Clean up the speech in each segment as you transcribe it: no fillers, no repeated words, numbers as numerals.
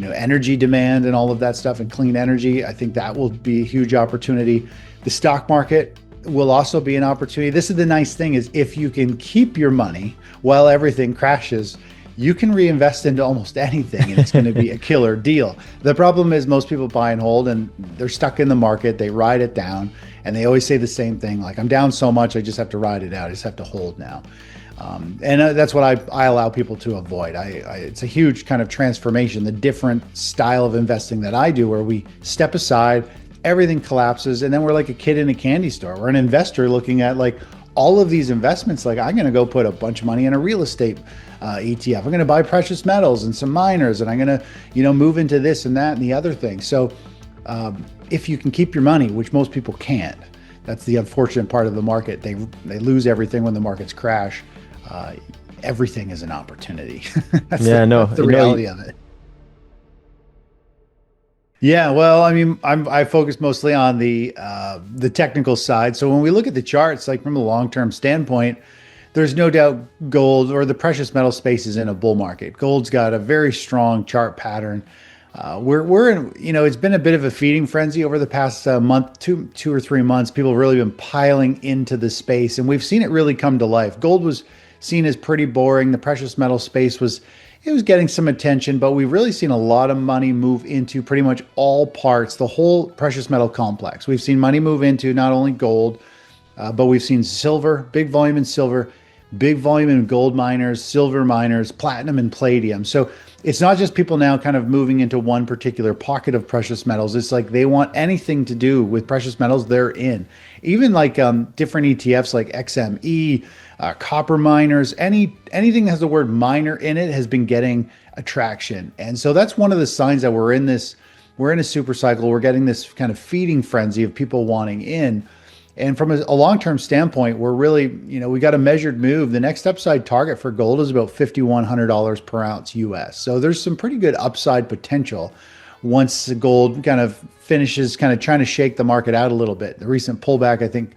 energy demand and all of that stuff and clean energy. I think that will be a huge opportunity. The stock market will also be an opportunity. This is the nice thing, is if you can keep your money while everything crashes, you can reinvest into almost anything and it's going to be a killer deal. The problem is most people buy and hold and they're stuck in the market. They ride it down and they always say the same thing, like, I'm down so much, I just have to ride it out. I just have to hold now. And that's what I allow people to avoid. It's a huge kind of transformation, the different style of investing that I do, where we step aside, everything collapses, and then we're like a kid in a candy store. We're an investor looking at like all of these investments. Like, I'm going to go put a bunch of money in a real estate ETF. I'm going to buy precious metals and some miners, and I'm going to, move into this and that and the other thing. So if you can keep your money, which most people can't, that's the unfortunate part of the market. They lose everything when the markets crash. Everything is an opportunity. That's the reality of it. Yeah, well, I mean, I focus mostly on the technical side. So when we look at the charts, like from a long-term standpoint, there's no doubt gold or the precious metal space is in a bull market. Gold's got a very strong chart pattern. We're in, it's been a bit of a feeding frenzy over the past month, two or 3 months. People have really been piling into the space, and we've seen it really come to life. Gold was seen as pretty boring. The precious metal space was getting some attention, but we've really seen a lot of money move into pretty much all parts, the whole precious metal complex. We've seen money move into not only gold, but we've seen silver, big volume in silver, big volume in gold miners, silver miners, platinum and palladium. So it's not just people now kind of moving into one particular pocket of precious metals. It's like they want anything to do with precious metals, they're in. Even like different ETFs like XME, copper miners, anything that has the word miner in it has been getting attraction. And so that's one of the signs that we're in a super cycle. We're getting this kind of feeding frenzy of people wanting in. And from a long-term standpoint, we're really, we got a measured move. The next upside target for gold is about $5,100 per ounce US. So there's some pretty good upside potential once the gold kind of finishes kind of trying to shake the market out a little bit. The recent pullback, I think,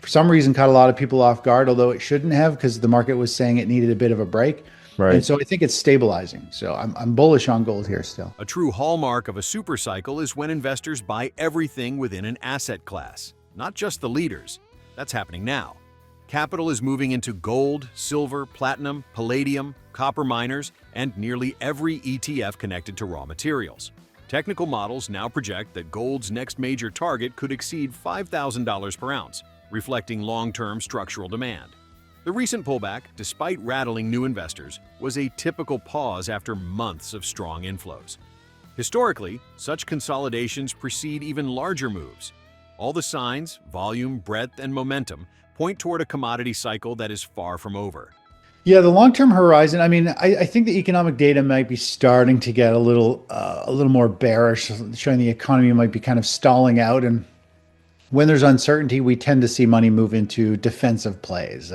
for some reason caught a lot of people off guard, although it shouldn't have, because the market was saying it needed a bit of a break. Right. And so I think it's stabilizing. So I'm bullish on gold here still. A true hallmark of a super cycle is when investors buy everything within an asset class, not just the leaders. That's happening now. Capital is moving into gold, silver, platinum, palladium, copper miners, and nearly every ETF connected to raw materials. Technical models now project that gold's next major target could exceed $5,000 per ounce, reflecting long-term structural demand. The recent pullback, despite rattling new investors, was a typical pause after months of strong inflows. Historically, such consolidations precede even larger moves. All the signs, volume, breadth, and momentum point toward a commodity cycle that is far from over. Yeah, the long-term horizon, I mean, I think the economic data might be starting to get a little more bearish, showing the economy might be kind of stalling out. And when there's uncertainty, we tend to see money move into defensive plays.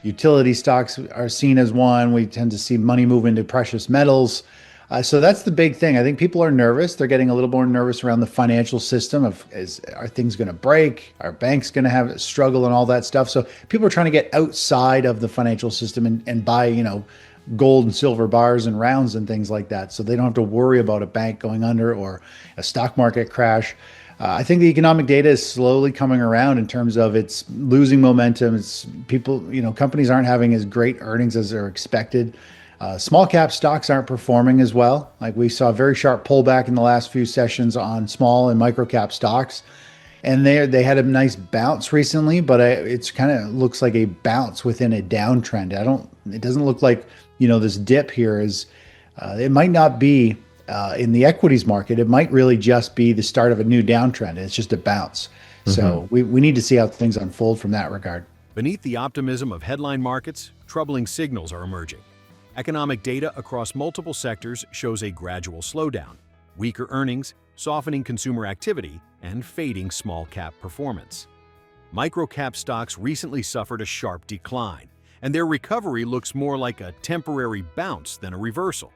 Utility stocks are seen as one. We tend to see money move into precious metals. So that's the big thing. I think people are nervous. They're getting a little more nervous around the financial system are things going to break? Are banks going to have a struggle and all that stuff? So people are trying to get outside of the financial system and buy, gold and silver bars and rounds and things like that. So they don't have to worry about a bank going under or a stock market crash. I think the economic data is slowly coming around in terms of it's losing momentum. It's people, companies aren't having as great earnings as they're expected. Small cap stocks aren't performing as well. Like we saw a very sharp pullback in the last few sessions on small and micro cap stocks. And they had a nice bounce recently, but it's kind of looks like a bounce within a downtrend. It doesn't look like, this dip here is, it might not be in the equities market. It might really just be the start of a new downtrend. It's just a bounce. So we need to see how things unfold from that regard. Beneath the optimism of headline markets, troubling signals are emerging. Economic data across multiple sectors shows a gradual slowdown, weaker earnings, softening consumer activity, and fading small-cap performance. Micro-cap stocks recently suffered a sharp decline, and their recovery looks more like a temporary bounce than a reversal.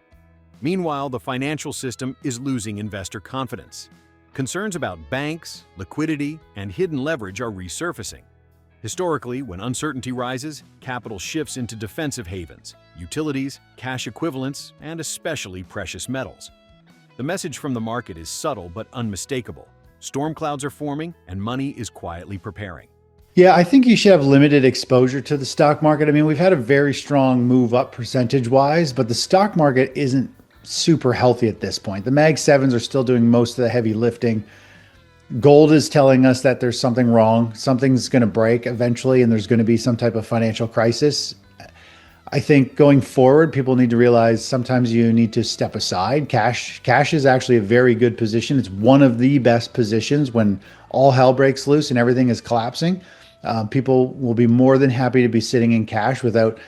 Meanwhile, the financial system is losing investor confidence. Concerns about banks, liquidity, and hidden leverage are resurfacing. Historically, when uncertainty rises, capital shifts into defensive havens, utilities, cash equivalents, and especially precious metals. The message from the market is subtle but unmistakable. Storm clouds are forming and money is quietly preparing. Yeah, I think you should have limited exposure to the stock market. I mean, we've had a very strong move up percentage wise, but the stock market isn't super healthy at this point. The Mag 7s are still doing most of the heavy lifting. Gold is telling us that there's something wrong. Something's going to break eventually, and there's going to be some type of financial crisis. I think going forward, people need to realize sometimes you need to step aside. Cash is actually a very good position. It's one of the best positions when all hell breaks loose and everything is collapsing. People will be more than happy to be sitting in cash without,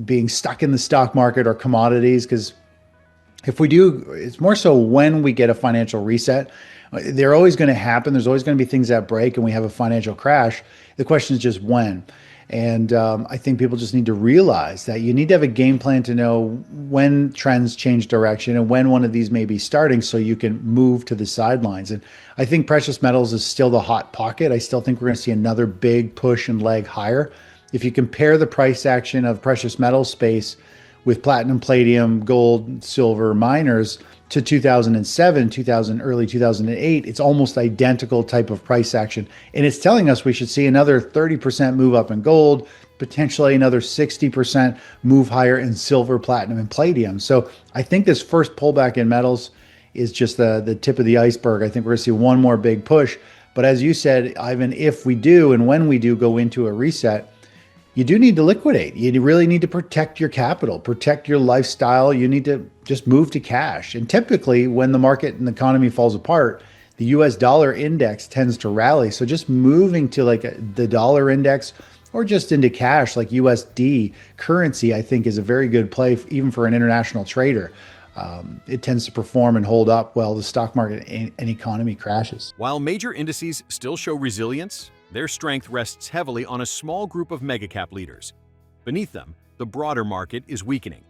being stuck in the stock market or commodities. Because if we do, it's more so when we get a financial reset. They're always going to happen. There's always going to be things that break and we have a financial crash. The question is just when. And I think people just need to realize that you need to have a game plan to know when trends change direction and when one of these may be starting so you can move to the sidelines. And I think precious metals is still the hot pocket. I still think we're going to see another big push and leg higher. If you compare the price action of precious metal space with platinum, palladium, gold, silver miners to 2007, early 2008, it's almost identical type of price action. And it's telling us we should see another 30% move up in gold, potentially another 60% move higher in silver, platinum, and palladium. So I think this first pullback in metals is just the tip of the iceberg. I think we're going to see one more big push. But as you said, Ivan, if we do and when we do go into a reset, you do need to liquidate. You really need to protect your capital, protect your lifestyle. You need to just move to cash. And typically when the market and the economy falls apart, the US dollar index tends to rally. So just moving to the dollar index or just into cash like USD currency, I think is a very good play even for an international trader. It tends to perform and hold up while the stock market and economy crashes. While major indices still show resilience, their strength rests heavily on a small group of megacap leaders. Beneath them, the broader market is weakening.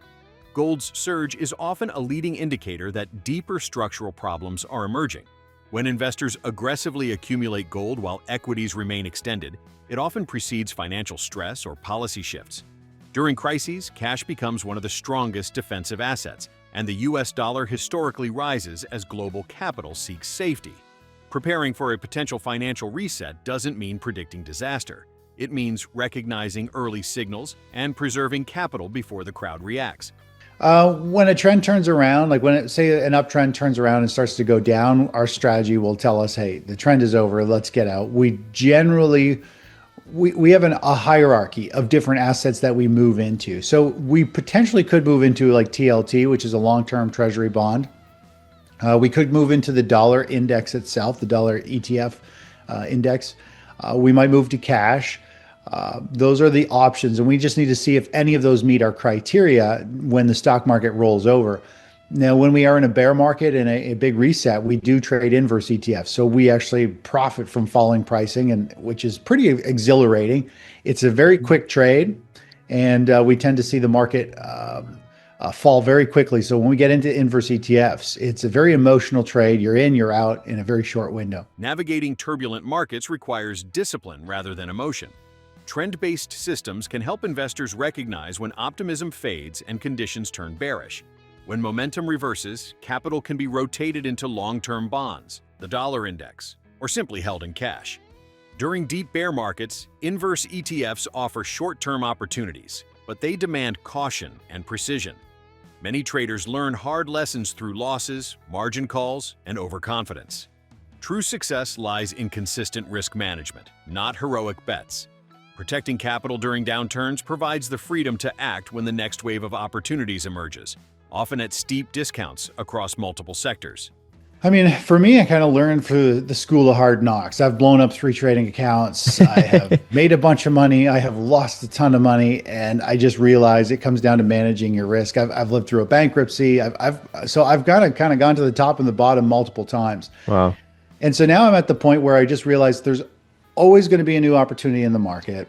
Gold's surge is often a leading indicator that deeper structural problems are emerging. When investors aggressively accumulate gold while equities remain extended, it often precedes financial stress or policy shifts. During crises, cash becomes one of the strongest defensive assets, and the US dollar historically rises as global capital seeks safety. Preparing for a potential financial reset doesn't mean predicting disaster. It means recognizing early signals and preserving capital before the crowd reacts. When a trend turns around, like say an uptrend turns around and starts to go down, our strategy will tell us, hey, the trend is over, let's get out. We generally, we have a hierarchy of different assets that we move into. So we potentially could move into like TLT, which is a long-term treasury bond. We could move into the dollar index itself, the dollar ETF index. We might move to cash. Those are the options. And we just need to see if any of those meet our criteria when the stock market rolls over. Now, when we are in a bear market and a big reset, we do trade inverse ETFs. So we actually profit from falling pricing, and which is pretty exhilarating. It's a very quick trade, and we tend to see the market fall very quickly. So when we get into inverse ETFs, it's a very emotional trade. You're in, you're out in a very short window. Navigating turbulent markets requires discipline rather than emotion. Trend-based systems can help investors recognize when optimism fades and conditions turn bearish. When momentum reverses, capital can be rotated into long-term bonds, the dollar index, or simply held in cash. During deep bear markets, inverse ETFs offer short-term opportunities, but they demand caution and precision. Many traders learn hard lessons through losses, margin calls, and overconfidence. True success lies in consistent risk management, not heroic bets. Protecting capital during downturns provides the freedom to act when the next wave of opportunities emerges, often at steep discounts across multiple sectors. I mean, for me, I kind of learned through the school of hard knocks. I've blown up 3 trading accounts. I have made a bunch of money. I have lost a ton of money. And I just realized it comes down to managing your risk. I've lived through a bankruptcy. So I've kind of gone to the top and the bottom multiple times. Wow. And so now I'm at the point where I just realized there's always going to be a new opportunity in the market.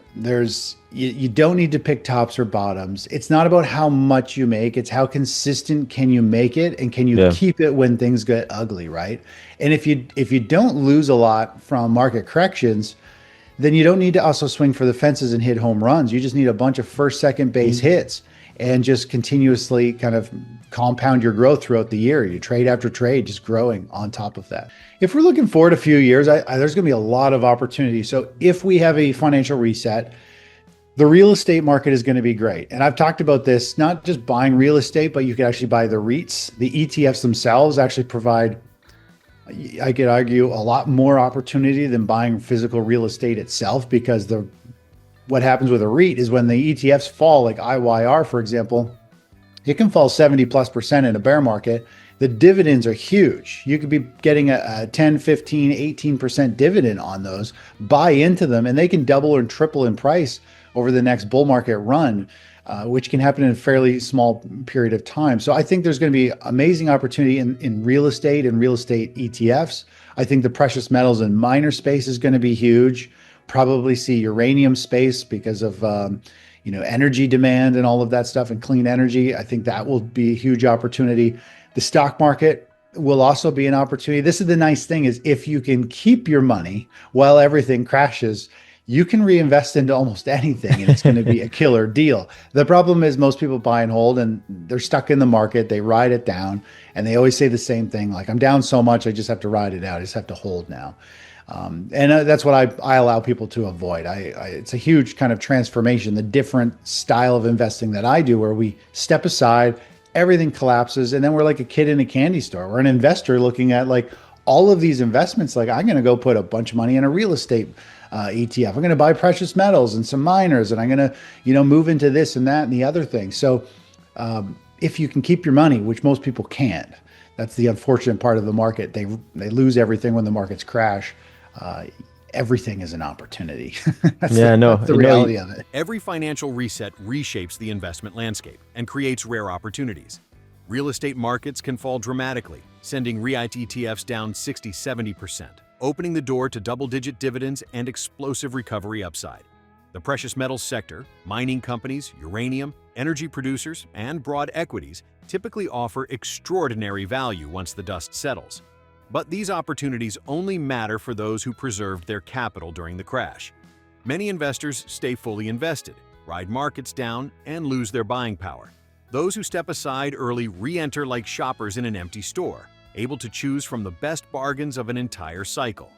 You don't need to pick tops or bottoms. It's not about how much you make. It's how consistent can you make it, and can you keep it when things get ugly, right? And if you don't lose a lot from market corrections, then you don't need to also swing for the fences and hit home runs. You just need a bunch of first, second base hits. and just continuously kind of compound your growth throughout the year. You trade after trade, just growing on top of that. If we're looking forward a few years, there's going to be a lot of opportunity. So if we have a financial reset, the real estate market is going to be great. And I've talked about this, not just buying real estate, but you could actually buy the REITs. The ETFs themselves actually provide, I could argue, a lot more opportunity than buying physical real estate itself, because what happens with a REIT is when the ETFs fall, like IYR, for example, it can fall 70+% in a bear market. The dividends are huge. You could be getting a 10, 15, 18% dividend on those, buy into them, and they can double and triple in price over the next bull market run, which can happen in a fairly small period of time. So I think there's going to be amazing opportunity in real estate and real estate ETFs. I think the precious metals and miner space is going to be huge. Probably see uranium space because of energy demand and all of that stuff, and clean energy. I think that will be a huge opportunity. The stock market will also be an opportunity. This is the nice thing, is if you can keep your money while everything crashes, you can reinvest into almost anything, and it's going to be a killer deal. The problem is most people buy and hold, and they're stuck in the market. They ride it down, and they always say the same thing, like, I'm down so much, I just have to ride it out. I just have to hold now. And that's what I allow people to avoid. It's a huge kind of transformation, the different style of investing that I do, where we step aside, everything collapses, and then we're like a kid in a candy store. We're an investor looking at like all of these investments. Like, I'm going to go put a bunch of money in a real estate ETF. I'm going to buy precious metals and some miners, and I'm going to, move into this and that and the other thing. So if you can keep your money, which most people can't, that's the unfortunate part of the market. They lose everything when the markets crash. Everything is an opportunity. That's the reality of it. Every financial reset reshapes the investment landscape and creates rare opportunities. Real estate markets can fall dramatically, sending REIT ETFs down 60-70%, opening the door to double-digit dividends and explosive recovery upside. The precious metals sector, mining companies, uranium, energy producers, and broad equities typically offer extraordinary value once the dust settles. But these opportunities only matter for those who preserved their capital during the crash. Many investors stay fully invested, ride markets down, and lose their buying power. Those who step aside early re-enter like shoppers in an empty store, able to choose from the best bargains of an entire cycle.